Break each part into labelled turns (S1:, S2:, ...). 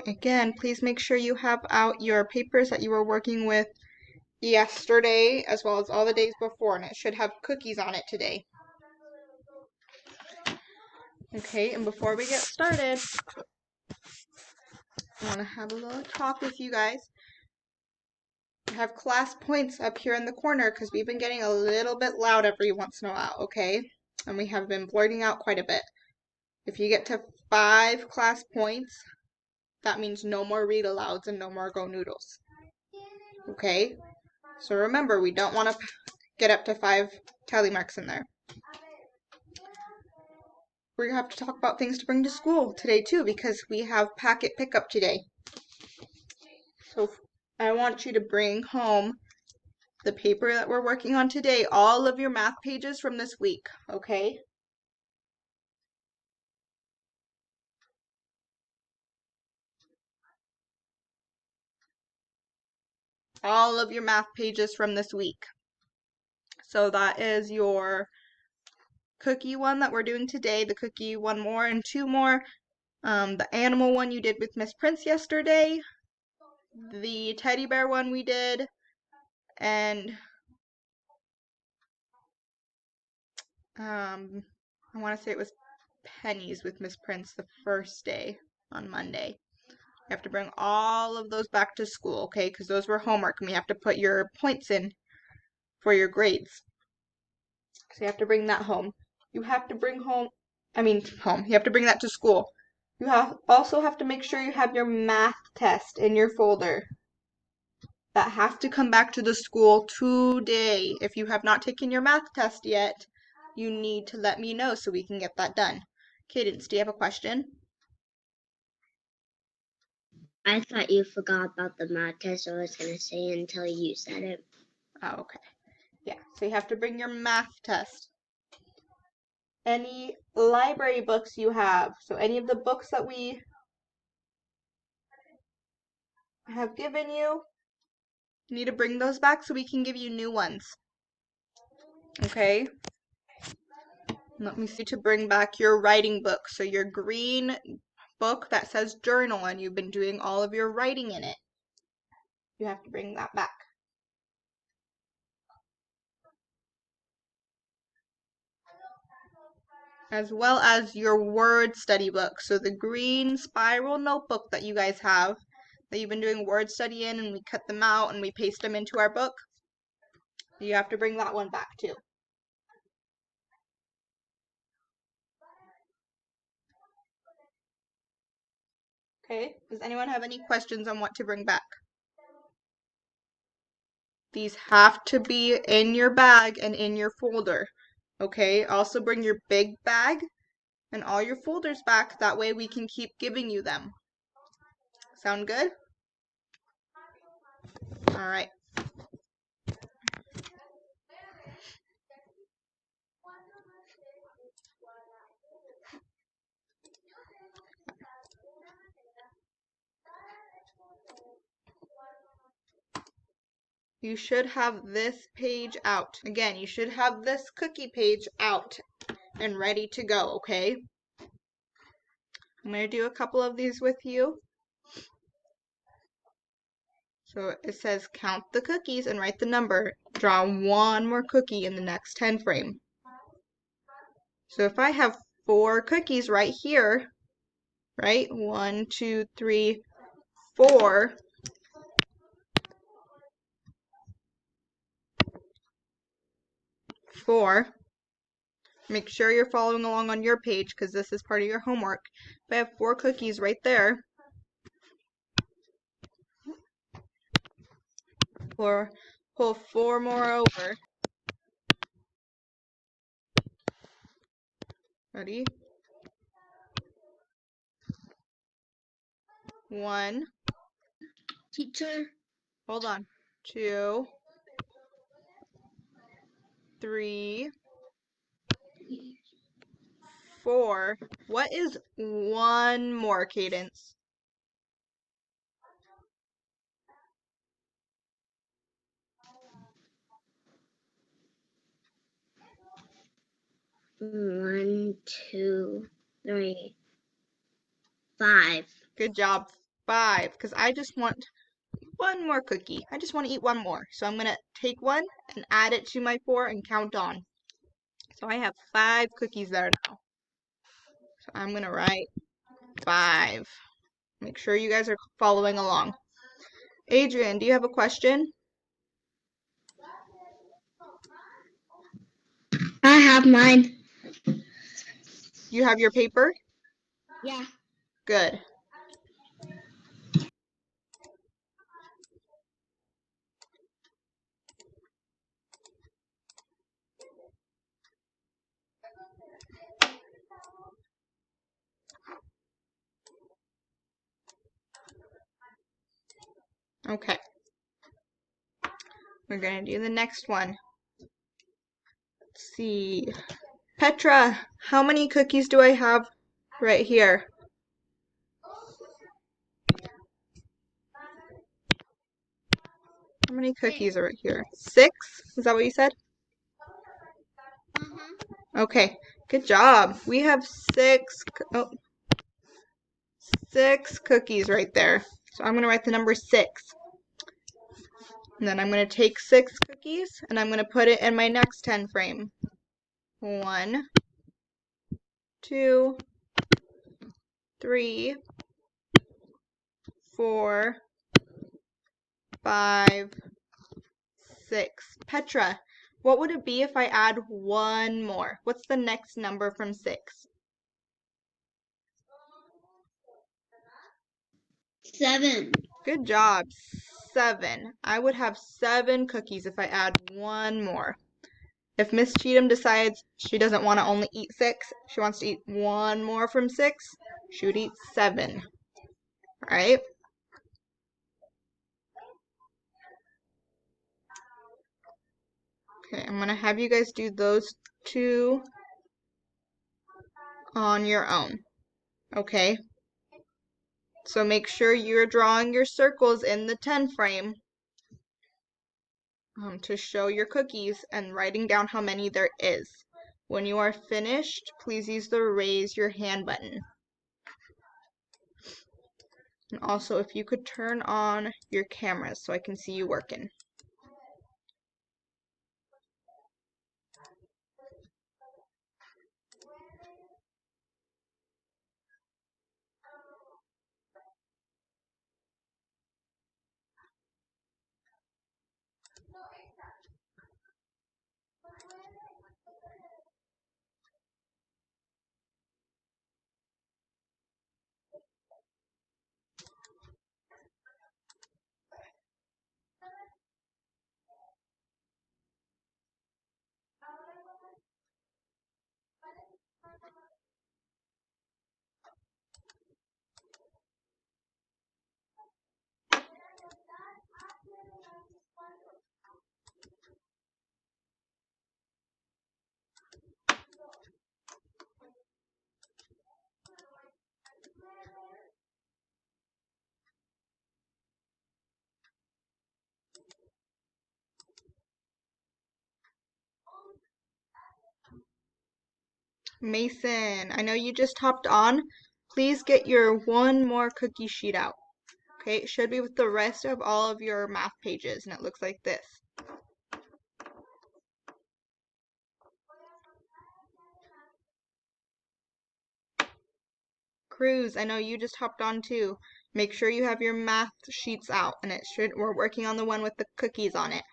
S1: Again, please make sure you have out your papers that you were working with yesterday as well as all the days before, and it should have cookies on it today. Okay, and before we get started, I want to have a little talk with you guys. I have class points up here in the corner because we've been getting a little bit loud every once in a while, okay? And we have been blurting out quite a bit. If you get to 5 class points, that means no more read alouds and no more go noodles. Okay? So remember, we don't want to get up to 5 tally marks in there. We're going to have to talk about things to bring to school today too because we have packet pickup today. So I want you to bring home the paper that we're working on today, all of your math pages from this week, okay? All of your math pages from this week. So that is your cookie one that we're doing today, the cookie one more and 2 more, the animal one you did with Miss Prince yesterday, the teddy bear one we did, and I want to say it was pennies with Miss Prince the first day on Monday. You have to bring all of those back to school, okay? Because those were homework and we have to put your points in for your grades. So you have to bring that home. You have to bring home. You have to bring that to school. You also have to make sure you have your math test in your folder. That has to come back to the school today. If you have not taken your math test yet, you need to let me know so we can get that done. Cadence, do you have a question?
S2: I thought you forgot about the math test. I was going to say until you said it.
S1: Oh, okay. Yeah, so you have to bring your math test. Any library books you have, so any of the books that we have given you, you need to bring those back so we can give you new ones. Okay? Let me see to bring back your writing book. So your green book that says journal and you've been doing all of your writing in it. You have to bring that back. As well as your word study book. So the green spiral notebook that you guys have, that you've been doing word study in, and we cut them out and we paste them into our book. You have to bring that one back too. Okay, does anyone have any questions on what to bring back? These have to be in your bag and in your folder. Okay, also bring your big bag and all your folders back. That way we can keep giving you them. Sound good? All right. You should have this page out. Again, you should have this cookie page out and ready to go, okay? I'm going to do a couple of these with you. So it says count the cookies and write the number. Draw 1 more cookie in the next 10 frame. So if I have 4 cookies right here, right? 1, 2, 3, 4. Make sure you're following along on your page because this is part of your homework. If I have 4 cookies right there, or pull 4 more over. Ready? 1.
S2: Teacher?
S1: Hold on. 2, 3, 4. What is 1 more, Cadence?
S2: 1, 2, 3, 5.
S1: Good job. 5, because I just want one more cookie. I just want to eat one more. So I'm going to take one and add it to my 4 and count on. So I have 5 cookies there now. So I'm going to write 5. Make sure you guys are following along. Adrian, do you have a question?
S2: I have mine.
S1: You have your paper?
S2: Yeah.
S1: Good. Okay. We're going to do the next one. Let's see. Petra, how many cookies do I have right here? How many cookies are right here? 6? Is that what you said? Okay, good job. We have 6 cookies right there. So I'm going to write the number 6. And then I'm going to take 6 cookies and I'm going to put it in my next 10 frame. 1, 2, 3, 4, 5, 6. Petra, what would it be if I add one more? What's the next number from 6?
S2: 7.
S1: Good job. 7. I would have 7 cookies if I add one more. If Miss Cheatham decides she doesn't want to only eat 6, she wants to eat one more from 6, she would eat 7. Right? Okay, I'm going to have you guys do those 2 on your own. Okay? So make sure you're drawing your circles in the 10 frame to show your cookies and writing down how many there is. When you are finished, please use the raise your hand button. And also, if you could turn on your cameras so I can see you working. Mason, I know you just hopped on. Please get your one more cookie sheet out. Okay, it should be with the rest of all of your math pages, and it looks like this. Cruz, I know you just hopped on too. Make sure you have your math sheets out, and we're working on the one with the cookies on it.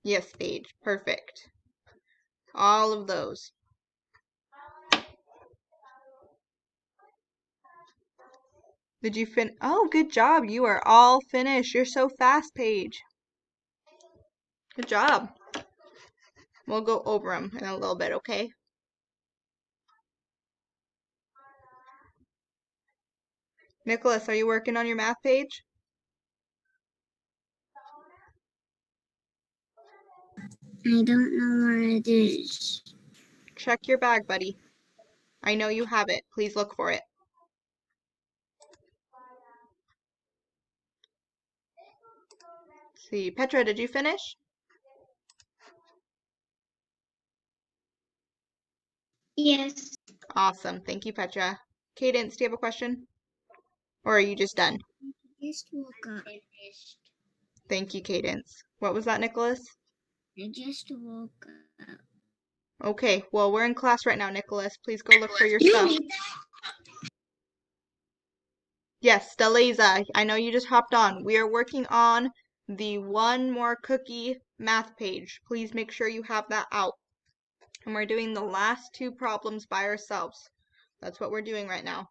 S1: Yes, Paige, perfect. All of those. Did you Oh, good job. You are all finished. You're so fast, Paige. Good job. We'll go over them in a little bit, okay? Nicholas, are you working on your math page?
S2: I don't know where it is.
S1: Check your bag, buddy. I know you have it. Please look for it. Let's see, Petra, did you finish?
S2: Yes.
S1: Awesome. Thank you, Petra. Cadence, do you have a question? Or are you just done?
S2: Just woke up.
S1: Thank you, Cadence. What was that, Nicholas?
S2: I just woke up.
S1: Okay, well, we're in class right now, Nicholas. Please go look for your stuff. Yes, Deleza, I know you just hopped on. We are working on the one more cookie math page. Please make sure you have that out. And we're doing the last two problems by ourselves. That's what we're doing right now.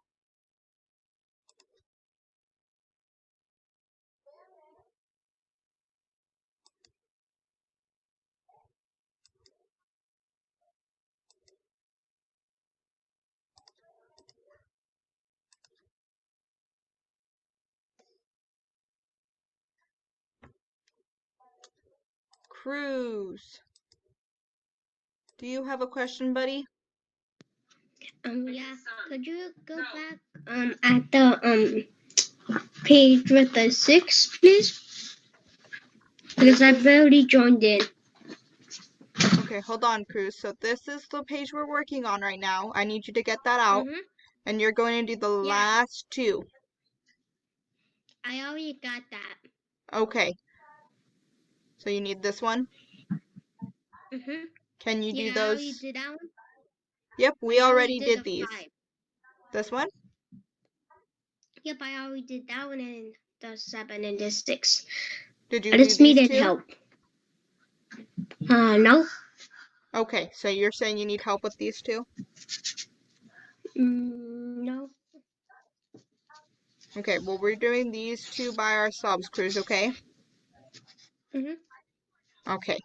S1: Cruz, do you have a question, buddy?
S2: Yeah. Could you go back at the page with the 6, please? Because I've already joined in.
S1: Okay, hold on, Cruz. So this is the page we're working on right now. I need you to get that out. And you're going to do the last two.
S2: I already got that.
S1: Okay. So you need this one? Can you do
S2: I
S1: those?
S2: already did that one.
S1: Yep, we already did these.
S2: 5.
S1: This one?
S2: Yep, I already did that one and the 7 and the 6.
S1: Did you
S2: I
S1: do
S2: just
S1: these
S2: needed
S1: two?
S2: help. No.
S1: Okay, so you're saying you need help with these two?
S2: No.
S1: Okay, well, we're doing these two by ourselves, Cruz, okay? Okay.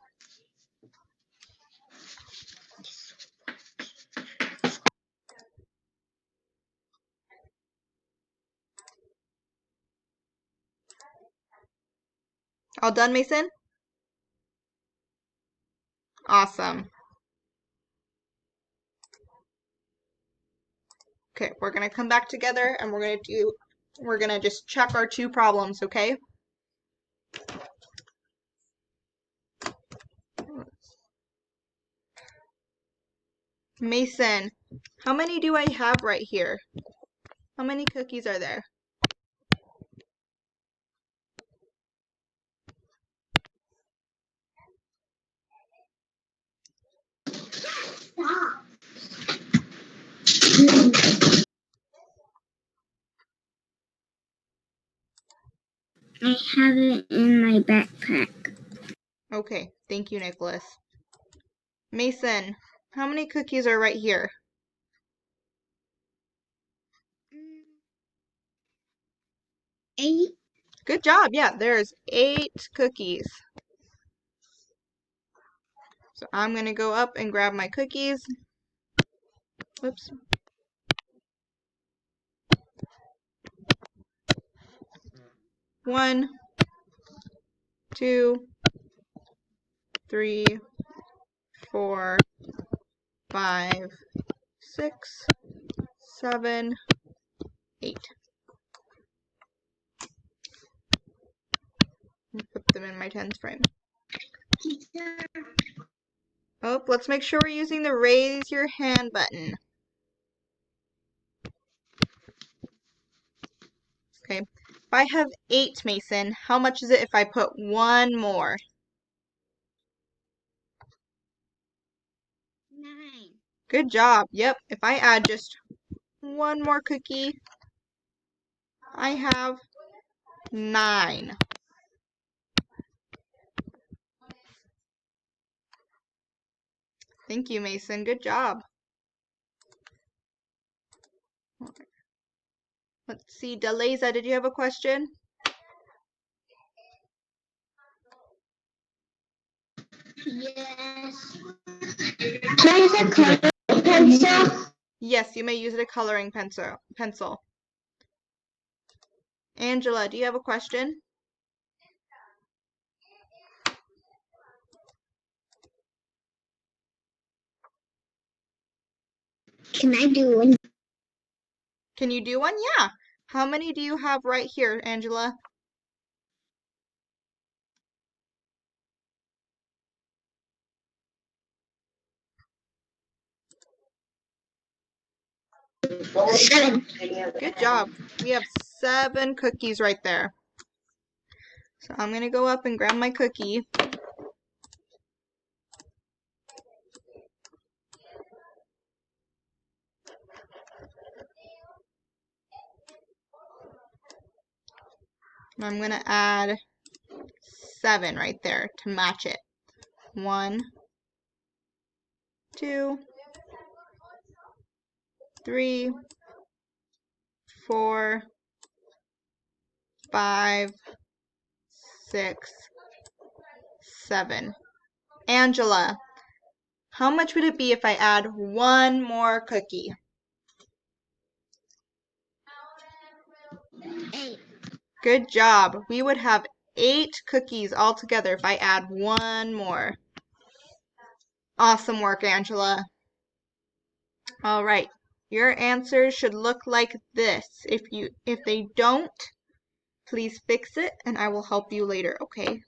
S1: All done, Mason? Awesome. Okay, we're gonna come back together and we're gonna just check our two problems, okay? Mason, how many do I have right here? How many cookies are there?
S2: I have it in my backpack.
S1: Okay, thank you, Nicholas. Mason, how many cookies are right here?
S2: 8.
S1: Good job. Yeah, there's 8 cookies. So I'm going to go up and grab my cookies. Whoops. One, 2, 3, 4, 5, 6, 7, 8. Put them in my tens frame. Oh, let's make sure we're using the raise your hand button. Okay. If I have 8, Mason, how much is it if I put one more?
S2: 9.
S1: Good job. Yep. If I add just one more cookie, I have 9. Thank you, Mason. Good job. Let's see. Deleza, did you have a question?
S2: Yes. Can I use a coloring pencil?
S1: Yes, you may use a coloring pencil. Angela, do you have a question?
S2: Can I do one?
S1: Can you do one? Yeah. How many do you have right here, Angela?
S2: 7.
S1: Good job. We have 7 cookies right there. So I'm going to go up and grab my cookie. And I'm going to add 7 right there to match it. 1, 2, 3, 4, 5, 6, 7. Angela, how much would it be if I add 1 more cookie?
S2: 8.
S1: Good job. We would have 8 cookies altogether if I add 1 more. Awesome work, Angela. All right. Your answers should look like this. If they don't, please fix it and I will help you later, okay?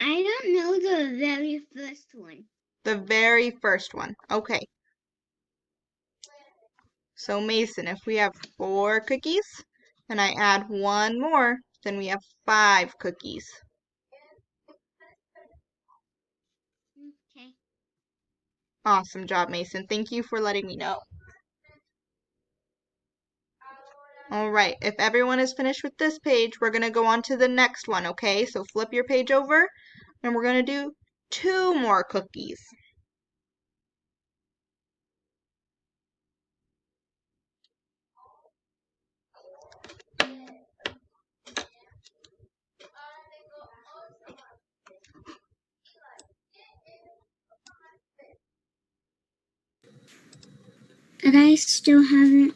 S2: I don't know the very first one.
S1: The very first one. Okay. So Mason, if we have 4 cookies and I add 1 more, then we have 5 cookies.
S2: Okay.
S1: Awesome job, Mason. Thank you for letting me know. All right, if everyone is finished with this page, we're going to go on to the next one, okay? So flip your page over, and we're going to do 2 more cookies.
S2: But I still haven't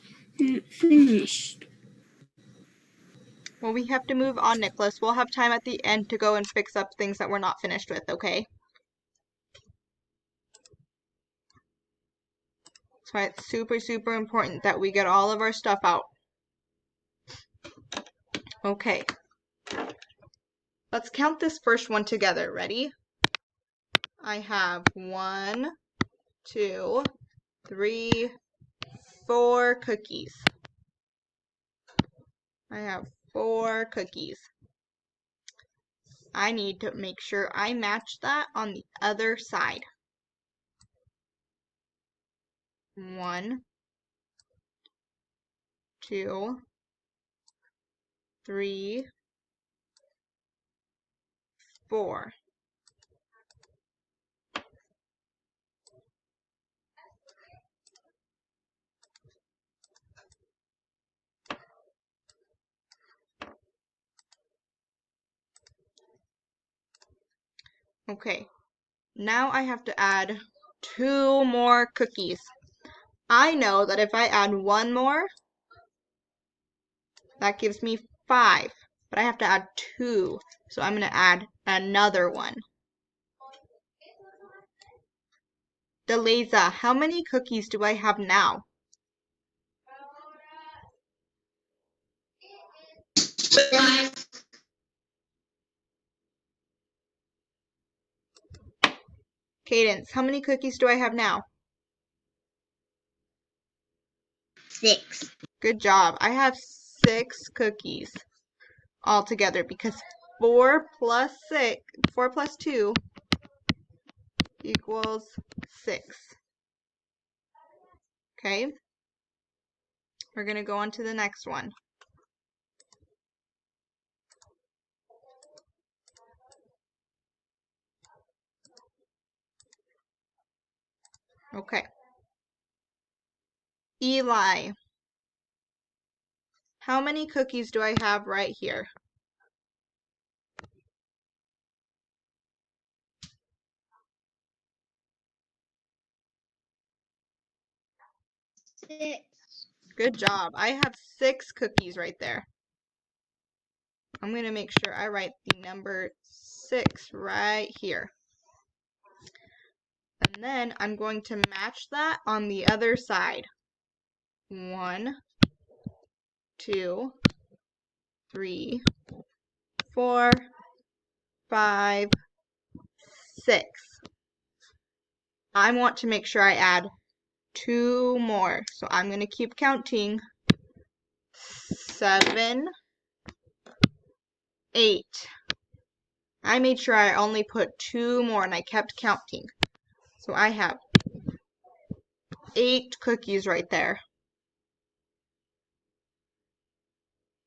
S2: finished.
S1: Well, we have to move on, Nicholas. We'll have time at the end to go and fix up things that we're not finished with, okay? That's why it's super, super important that we get all of our stuff out. Okay. Let's count this first one together. Ready? I have 1, 2, 3, 4 cookies. I have 4 cookies. I need to make sure I match that on the other side. 1, 2, 3, 4. Okay, now I have to add 2 more cookies. I know that if I add 1 more, that gives me 5, but I have to add 2, so I'm going to add another one. Deleza, how many cookies do I have now? Cadence, how many cookies do I have now?
S2: 6.
S1: Good job. I have 6 cookies altogether because 4 plus 2 equals 6. Okay, we're going to go on to the next one. Okay. Eli, how many cookies do I have right here?
S2: 6.
S1: Good job. I have 6 cookies right there. I'm going to make sure I write the number 6 right here. And then I'm going to match that on the other side. 1, 2, 3, 4, 5, 6. I want to make sure I add 2 more. So I'm going to keep counting. 7, 8. I made sure I only put 2 more and I kept counting. So I have 8 cookies right there.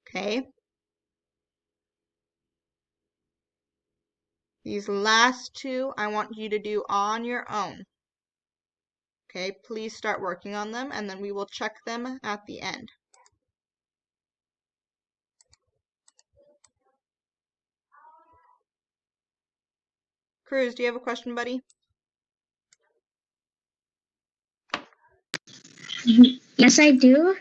S1: Okay. These last 2 I want you to do on your own. Okay, please start working on them and then we will check them at the end. Cruz, do you have a question, buddy?
S2: Yes, I do.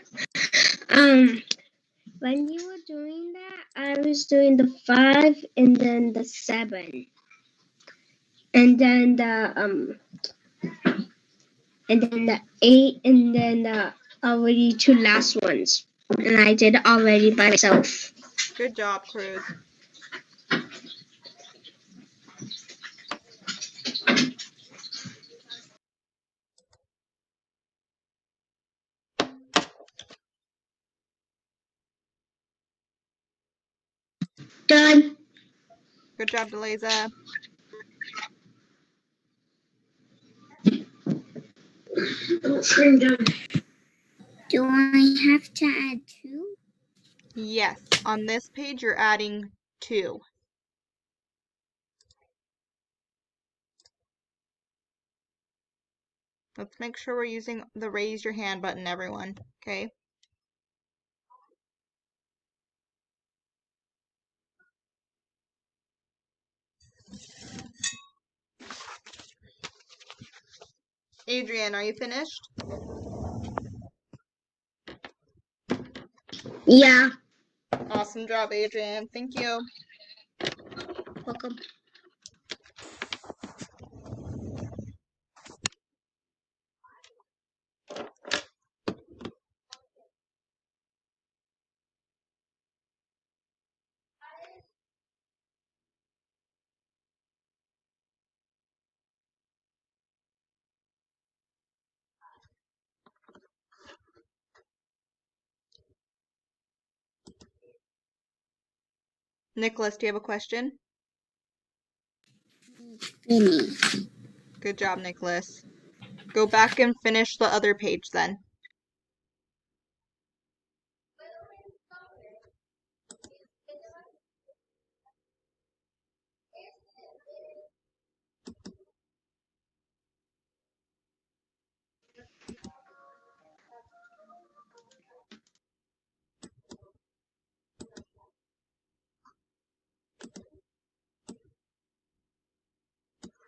S2: When you were doing that, I was doing the 5 and then the 7, and then the 8, and then the already 2 last ones, and I did already by myself.
S1: Good job, Cruz.
S2: Done.
S1: Good job, Deleza.
S2: Do I have to add 2?
S1: Yes, on this page you're adding 2. Let's make sure we're using the raise your hand button, everyone. Okay. Adrian, are you finished?
S2: Yeah.
S1: Awesome job, Adrian. Thank you.
S2: Welcome.
S1: Nicholas, do you have a question?
S2: Finish.
S1: Good job, Nicholas. Go back and finish the other page then.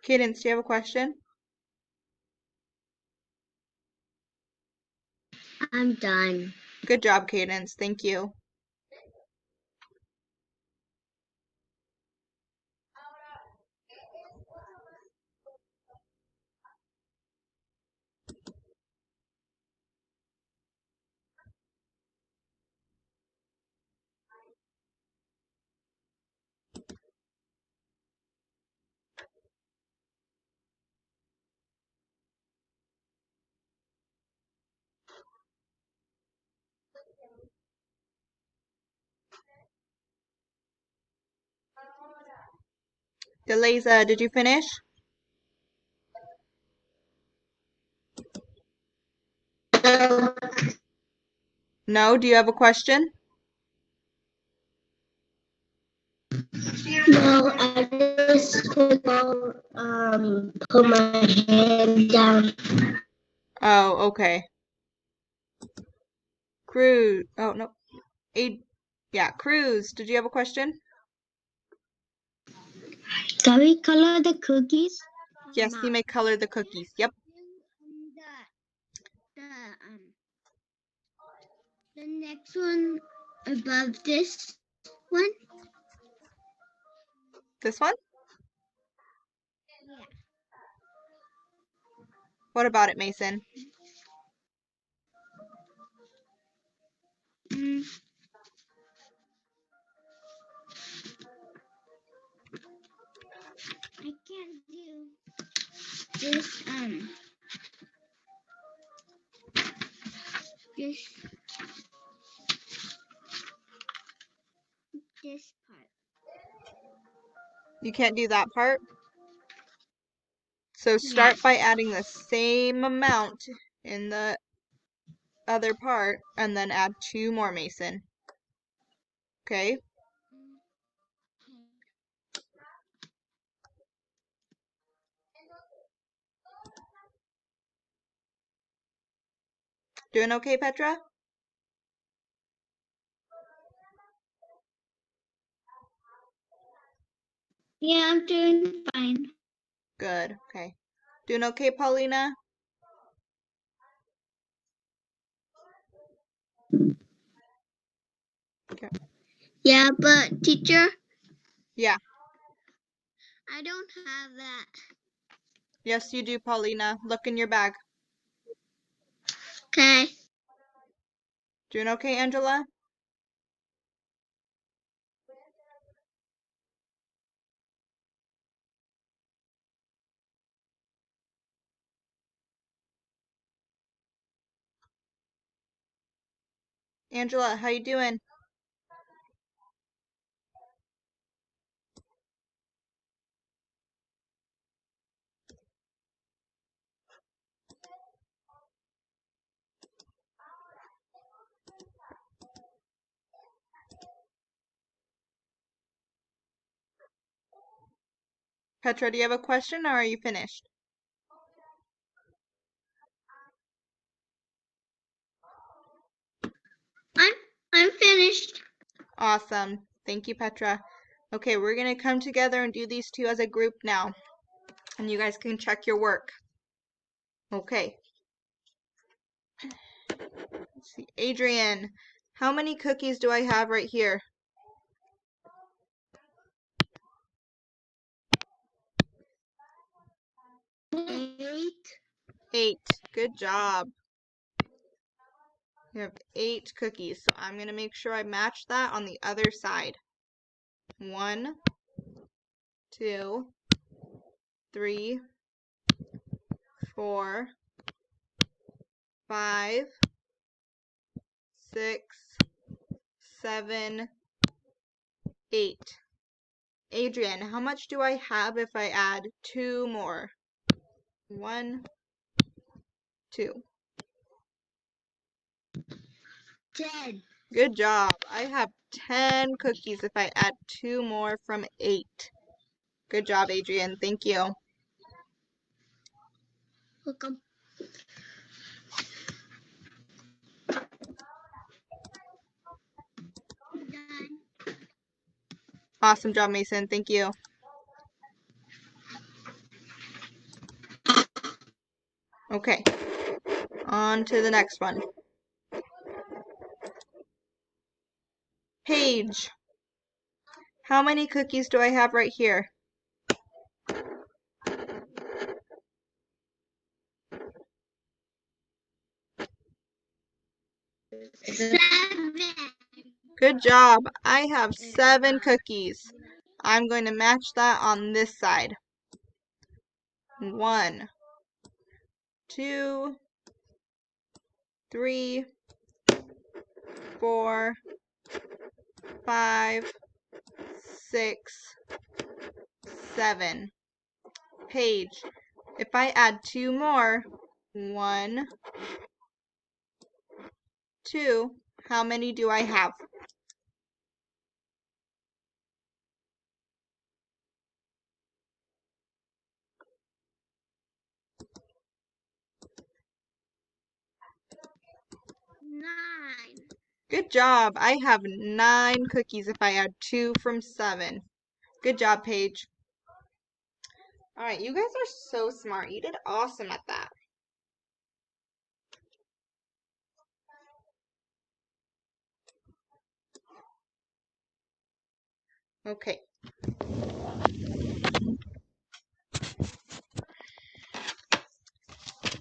S1: Cadence, do you have a question?
S2: I'm done.
S1: Good job, Cadence. Thank you. Deleza, did you finish? No? Do you have a question?
S2: No, I just put my hand down.
S1: Oh, okay. Cruz. Oh, no. Yeah, Cruz, did you have a question?
S2: Can we color the cookies?
S1: Yes, you may color the cookies. Yep.
S2: The next one above this one?
S1: This one?
S2: Yeah.
S1: What about it, Mason?
S2: I can't do this this part.
S1: You can't do that part? So start by adding the same amount in the other part and then add 2 more, Mason. Okay? Doing okay, Petra?
S2: Yeah, I'm doing fine.
S1: Good. Okay. Doing okay, Paulina? Okay.
S2: Yeah, but teacher,
S1: Yeah.
S2: I don't have that.
S1: Yes, you do, Paulina. Look in your bag.
S2: Okay.
S1: Doing okay, Angela? Angela, how you doing? Petra, do you have a question or are you finished?
S2: I'm finished.
S1: Awesome. Thank you, Petra. Okay, we're going to come together and do these 2 as a group now. And you guys can check your work. Okay. Let's see. Adrian, how many cookies do I have right here?
S2: 8.
S1: 8. Good job. You have 8 cookies. So I'm going to make sure I match that on the other side. 1, 2, 3, 4, 5, 6, 7, 8. Adrian, how much do I have if I add 2 more? 1, 2.
S2: 10.
S1: Good job. I have 10 cookies if I add 2 more from 8. Good job, Adrian. Thank you.
S2: Welcome. Done.
S1: Awesome job, Mason. Thank you. Okay. On to the next one. Paige. How many cookies do I have right here?
S2: 7.
S1: Good job. I have 7 cookies. I'm going to match that on this side. 1, 2, 3, 4, 5, 6, 7. Paige, if I add 2 more, 1, 2, how many do I have?
S2: Nine.
S1: Good job. I have 9 cookies if I add 2 from 7. Good job, Paige. All right, you guys are so smart. You did awesome at that. Okay.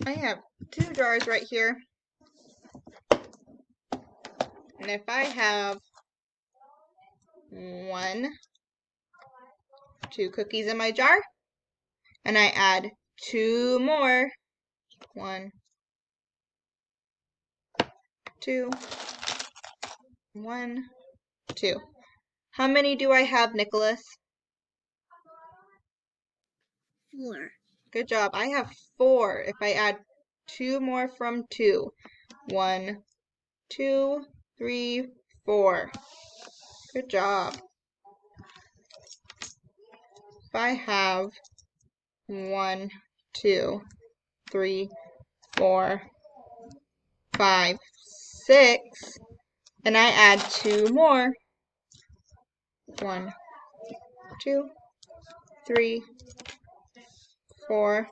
S1: I have 2 jars right here. And if I have 1, 2 cookies in my jar, and I add 2 more. 1, 2, 1, 2. How many do I have, Nicholas?
S2: 4.
S1: Good job. I have 4. If I add 2 more from 2. 1, 2, 3, 4. Good job. If I have 1, 2, 3, 4, 5, 6, and I add 2 more. 1, 2, 3, 4,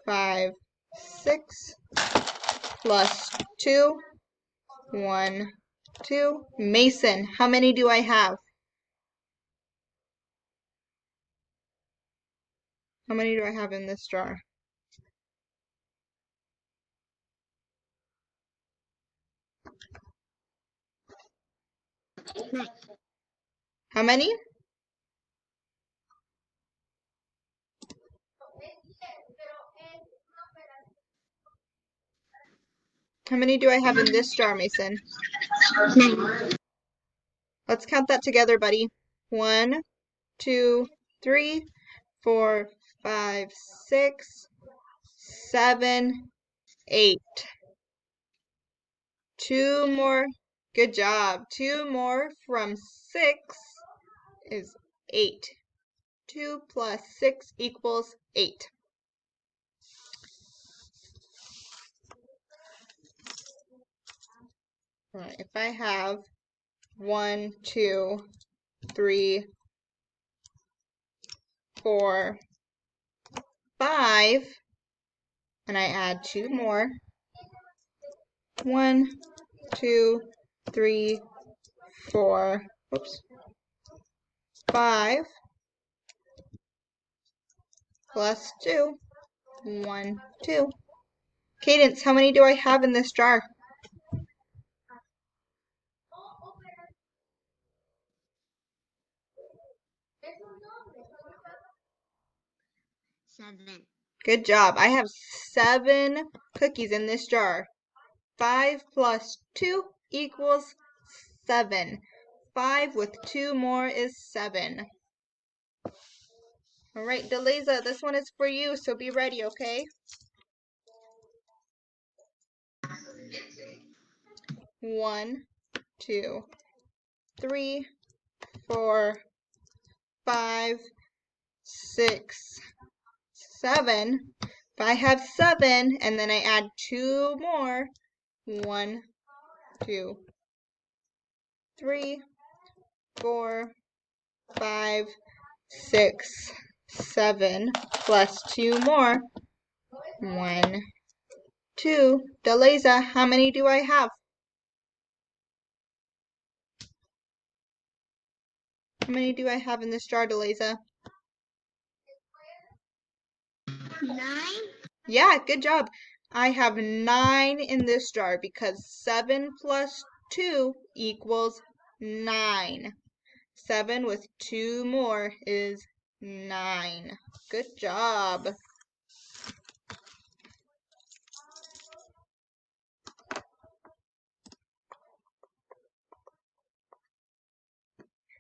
S1: 5, 6, plus 2, 1, 2. Mason, how many do I have? How many do I have in this jar? How many? How many do I have in this jar, Mason?
S2: 9.
S1: Let's count that together, buddy. 1, 2, 3, 4, 5, 6, 7, 8. 2 more. Good job. 2 more from 6 is 8. 2 plus 6 equals 8. All right, if I have 1, 2, 3, 4, 5, and I add 2 more. 1, 2, 3, 4, oops, 5, plus 2, 1, 2. Cadence, how many do I have in this jar?
S2: 7.
S1: Good job. I have 7 cookies in this jar. 5 plus 2 equals 7. 5 with 2 more is 7. All right, Deleza, this one is for you, so be ready, okay? 1, 2, 3, 4, 5, 6, 7. If I have 7 and then I add 2 more, 1, 2, 3, 4, 5, 6, 7, plus 2 more, 1, 2. Deleza, how many do I have? How many do I have in this jar, Deleza?
S2: 9.
S1: Yeah, good job. I have 9 in this jar because 7 plus 2 equals 9. 7 with 2 more is 9. Good job.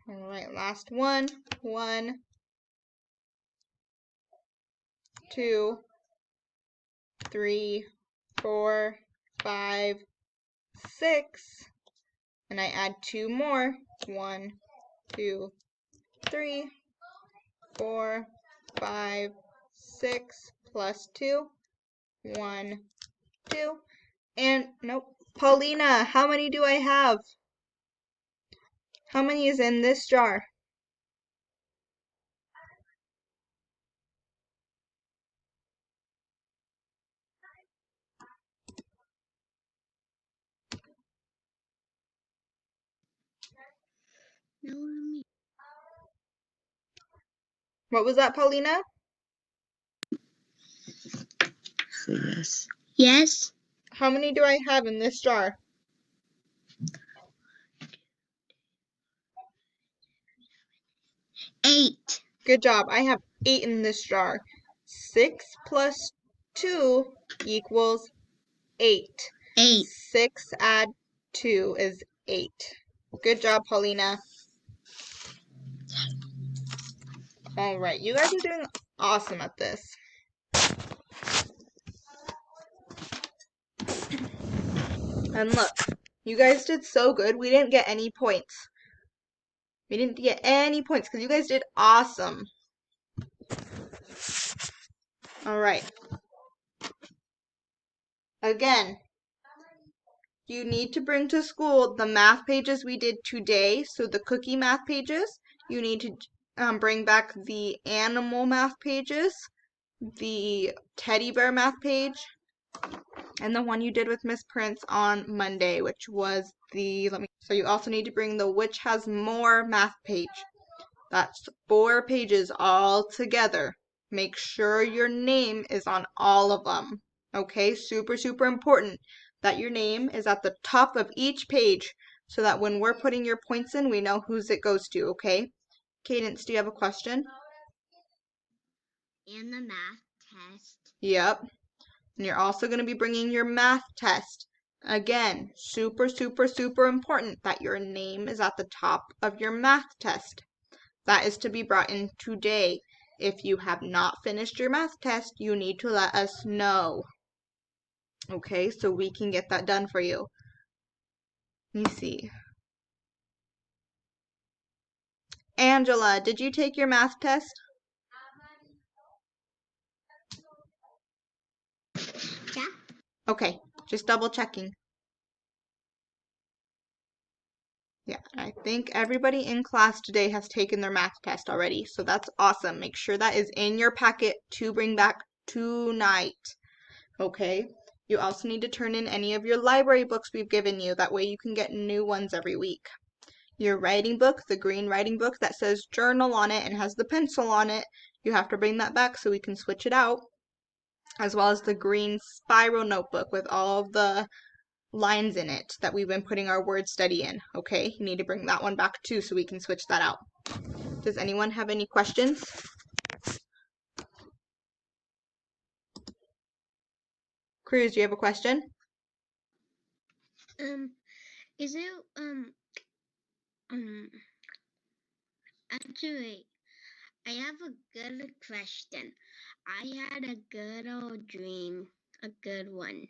S1: All right, last one. 1, 2, 3, 4, 5, 6. And I add 2 more. 1, 2, 3, 4, 5, 6, plus 2. 1, 2. And nope. Paulina, how many do I have? How many is in this jar?
S2: No, me.
S1: What was that, Paulina?
S3: So yes.
S2: Yes.
S1: How many do I have in this jar?
S2: 8.
S1: Good job. I have 8 in this jar. 6 plus 2 equals 8.
S2: 8.
S1: 6 add 2 is 8. Good job, Paulina. All right, you guys are doing awesome at this. And look, you guys did so good. We didn't get any points. We didn't get any points because you guys did awesome. All right. Again, you need to bring to school the math pages we did today. So the cookie math pages. You need to bring back the animal math pages, the teddy bear math page, and the one you did with Miss Prince on Monday, which was the, so you also need to bring the which has more math page. That's 4 pages all together. Make sure your name is on all of them. Okay, super, super important that your name is at the top of each page so that when we're putting your points in, we know whose it goes to, okay? Cadence, do you have a question?
S2: And the math test.
S1: Yep. And you're also going to be bringing your math test. Again, super, super, super important that your name is at the top of your math test. That is to be brought in today. If you have not finished your math test, you need to let us know. Okay, so we can get that done for you. Let me see. Angela, did you take your math test?
S2: Yeah.
S1: Okay, just double checking. Yeah, I think everybody in class today has taken their math test already, so that's awesome. Make sure that is in your packet to bring back tonight. Okay, you also need to turn in any of your library books we've given you. That way you can get new ones every week. Your writing book, the green writing book that says journal on it and has the pencil on it, you have to bring that back so we can switch it out. As well as the green spiral notebook with all of the lines in it that we've been putting our word study in. Okay, you need to bring that one back too so we can switch that out. Does anyone have any questions? Cruz, do you have a question?
S2: Is it actually, I have a good question. I had a good old dream, a good one.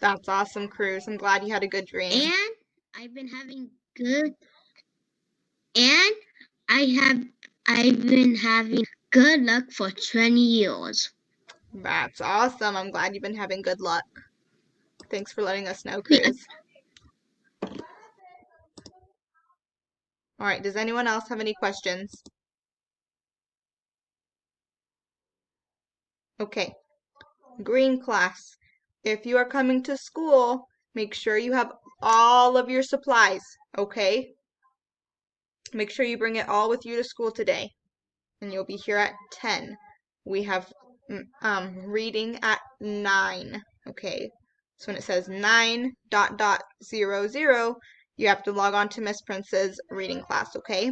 S1: That's awesome, Cruz. I'm glad you had a good dream.
S2: And I've been having good, and I've been having good luck for 20 years.
S1: That's awesome. I'm glad you've been having good luck. Thanks for letting us know, Cruz. All right, does anyone else have any questions? Okay, green class. If you are coming to school, make sure you have all of your supplies, okay? Make sure you bring it all with you to school today. And you'll be here at 10. We have reading at 9, okay? So when it says 9:00, you have to log on to Miss Prince's reading class, okay?